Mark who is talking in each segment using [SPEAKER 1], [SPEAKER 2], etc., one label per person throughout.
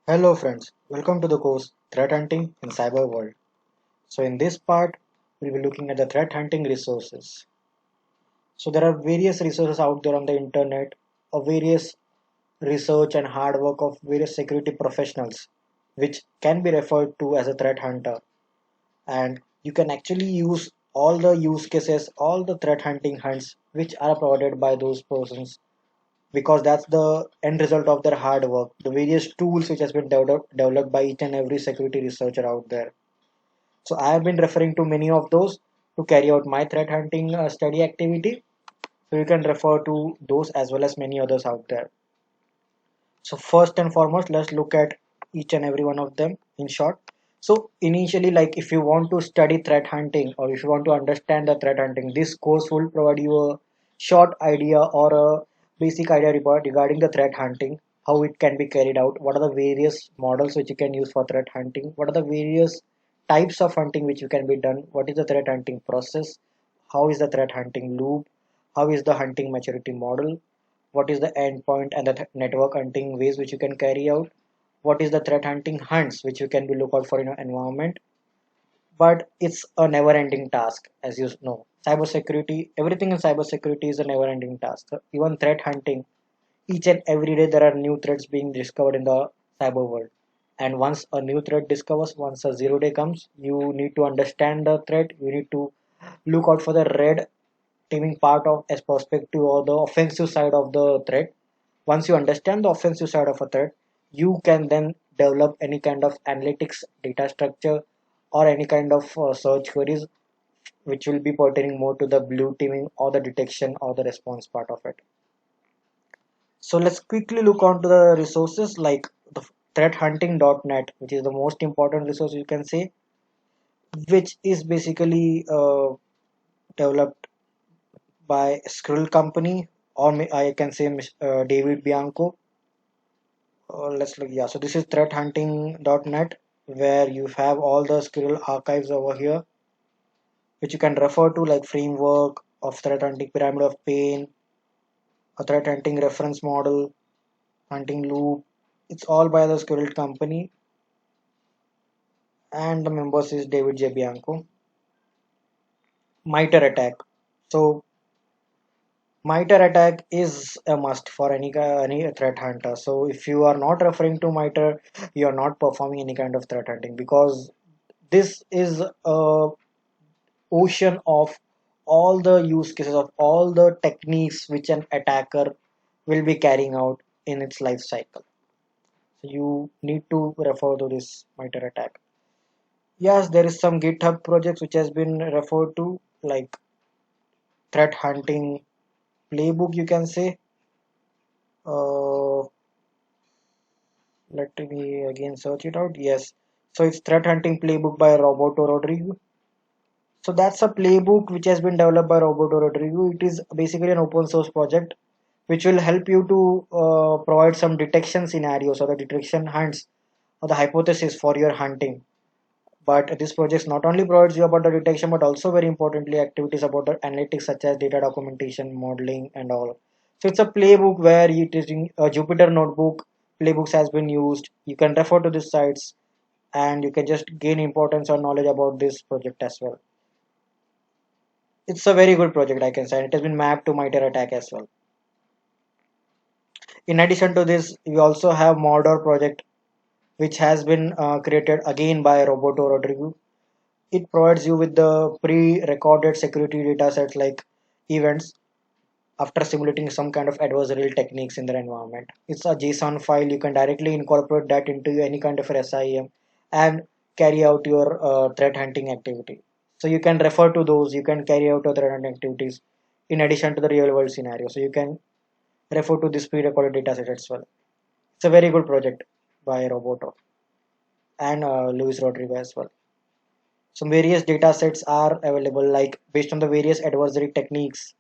[SPEAKER 1] Hello friends, welcome to the course Threat Hunting in Cyber World. So in this part, we'll be looking at the threat hunting resources. So there are various resources out there on the internet of various research and hard work of various security professionals which can be referred to as a threat hunter, and you can actually use all the use cases, all the threat hunting hunts which are provided by those persons because that's the end result of their hard work, the various tools which has been developed by each and every security researcher out there. So I have been referring to many of those to carry out my threat hunting study activity. So you can refer to those as well as many others out there. So first and foremost, let's look at each and every one of them in short. So initially, like if you want to study threat hunting or if you want to understand the threat hunting, this course will provide you a short idea or a basic idea regarding the threat hunting, how it can be carried out, what are the various models which you can use for threat hunting, what are the various types of hunting which you can be done, what is the threat hunting process, how is the threat hunting loop, how is the hunting maturity model, what is the endpoint and the network hunting ways which you can carry out, what is the threat hunting hunts which you can be look out for in your environment. But it's a never ending task, as you know, cybersecurity, everything in cybersecurity is a never ending task. So even threat hunting, each and every day there are new threats being discovered in the cyber world, and once a new threat discovers, once a zero day comes, you need to understand the threat, you need to look out for the red teaming part of as perspective or the offensive side of the threat. Once you understand the offensive side of a threat, you can then develop any kind of analytics data structure or any kind of search queries which will be pertaining more to the blue teaming or the detection or the response part of it. So let's quickly look onto the resources like the threathunting.net, which is the most important resource you can say, which is basically developed by Skrill company, or I can say David Bianco. Let's look. Yeah, so this is threathunting.net, where you have all the Skrill archives over here, which you can refer to, like framework of threat hunting, pyramid of pain, a threat hunting reference model, hunting loop. It's all by the Skrill company, and the members is David J. Bianco. MITRE attack. So MITRE attack is a must for any threat hunter. So if you are not referring to MITRE, you are not performing any kind of threat hunting, because this is a ocean of all the use cases of all the techniques which an attacker will be carrying out in its life cycle. So you need to refer to this MITRE attack. Yes, there is some GitHub projects which has been referred to, like threat hunting playbook, you can say. uh, Let me again search it out. Yes, so it's threat hunting playbook by Roberto Rodrigo. So that's a playbook which has been developed by Roberto Rodrigo. It is basically an open source project which will help you to provide some detection scenarios or the detection hunts or the hypothesis for your hunting. But this project not only provides you about the detection, but also very importantly activities about the analytics such as data documentation, modeling, and all. So it's a playbook where it is in a Jupyter notebook. Playbooks has been used. You can refer to these sites, and you can just gain importance or knowledge about this project as well. It's a very good project, I can say. And it has been mapped to MITRE attack as well. In addition to this, we also have Mordor project, which has been created again by Roberto Rodrigo. It provides you with the pre-recorded security data sets like events after simulating some kind of adversarial techniques in their environment. It's a JSON file. You can directly incorporate that into any kind of SIEM and carry out your threat hunting activity. So you can refer to those. You can carry out your threat hunting activities in addition to the real world scenario. So you can refer to this pre-recorded data set as well. It's a very good project by Roboto and Luis Rodrigo as well. Some various data sets are available, like based on the various adversary techniques,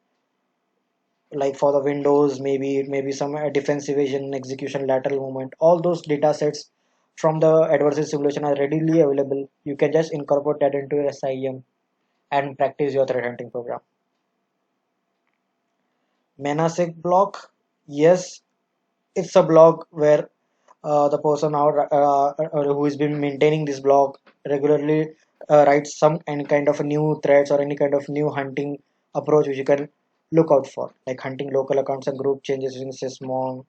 [SPEAKER 1] like for the windows, maybe it may be some defense evasion, execution, lateral movement. All those data sets from the adversary simulation are readily available. You can just incorporate that into your SIEM and practice your threat hunting program. Menasec block, yes, it's a block where the person who has been maintaining this blog regularly writes some any kind of a new threads or any kind of new hunting approach which you can look out for, like hunting local accounts and group changes using Sysmon.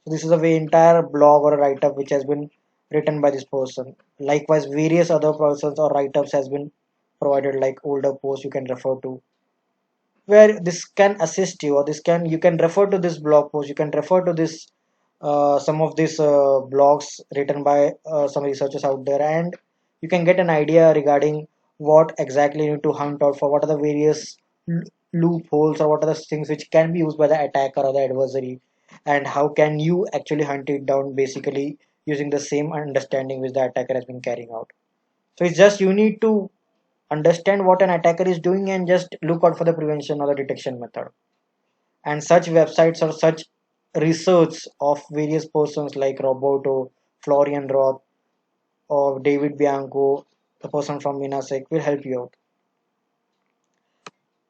[SPEAKER 1] So this is a way entire blog or a write-up which has been written by this person. Likewise, various other persons or write-ups has been provided, like older posts you can refer to, where this can assist you, or this can you can refer to this blog post, you can refer to this some of these blogs written by some researchers out there, and you can get an idea regarding what exactly you need to hunt out for, what are the various loopholes, or what are the things which can be used by the attacker or the adversary, and how can you actually hunt it down, basically using the same understanding which the attacker has been carrying out. So it's just you need to understand what an attacker is doing and just look out for the prevention or the detection method. And such websites or such research of various persons like Roboto, Florian Roth, or David Bianco, the person from Minasec, will help you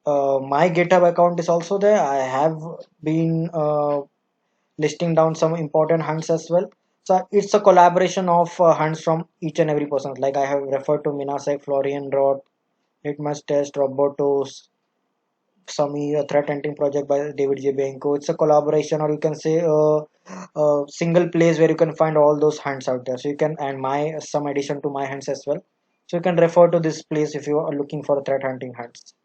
[SPEAKER 1] out. My GitHub account is also there. I have been listing down some important hunts as well. So it's a collaboration of hunts from each and every person. Like I have referred to Minasec, Florian Roth, Litmus Test, Robotos, Sami, a threat hunting project by David J. Bianco. It's a collaboration, or you can say a single place where you can find all those hunts out there. So you can, and my some addition to my hunts as well. So you can refer to this place if you are looking for threat hunting hunts.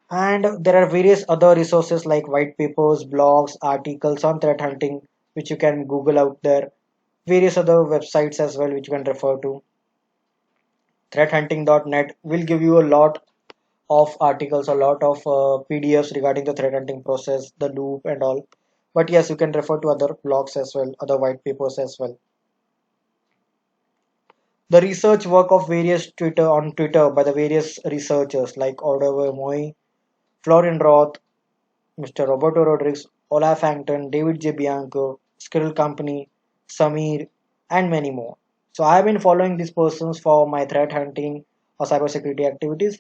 [SPEAKER 1] And there are various other resources like white papers, blogs, articles on threat hunting, which you can Google out there. Various other websites as well, which you can refer to. Threathunting.net will give you a lot of articles, a lot of PDFs regarding the threat hunting process, the loop and all. But yes, you can refer to other blogs as well, other white papers as well. The research work of various Twitter by the various researchers like Oliver Moy, Florian Roth, Mr. Roberto Rodriguez, Olaf Hankton, David J. Bianco, Skrill Company, Samir, and many more. So I have been following these persons for my threat hunting or cybersecurity activities,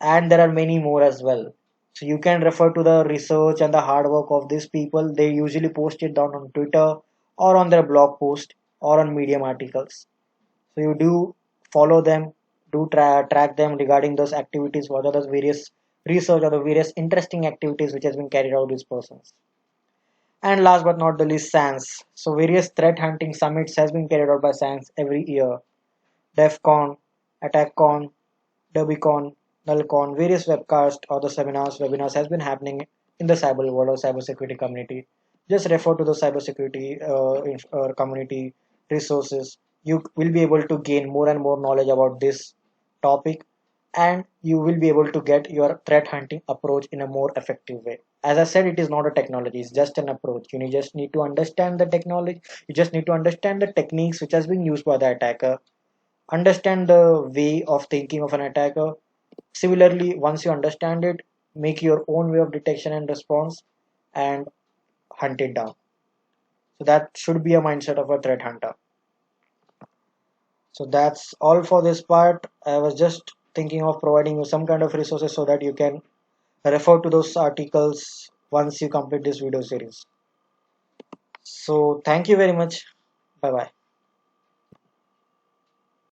[SPEAKER 1] and there are many more as well. So you can refer to the research and the hard work of these people. They usually post it down on Twitter or on their blog post or on Medium articles. So you do follow them, do track them regarding those activities, what are those various research or the various interesting activities which has been carried out these persons. And last but not the least, SANS. So various threat hunting summits has been carried out by SANS every year. DEFCON, AttackCon, DerbyCon, NullCon, various webcasts or the webinars has been happening in the cyber world or cybersecurity community. Just refer to the cybersecurity community resources. You will be able to gain more and more knowledge about this topic, and you will be able to get your threat hunting approach in a more effective way. As I said, it is not a technology, it's just an approach. Just need to understand the technology, you just need to understand the techniques which has been used by the attacker, understand the way of thinking of an attacker. Similarly, once you understand it, make your own way of detection and response and hunt it down. So that should be a mindset of a threat hunter. So that's all for this part. I was just thinking of providing you some kind of resources so that you can refer to those articles once you complete this video series. So thank you very much. Bye bye.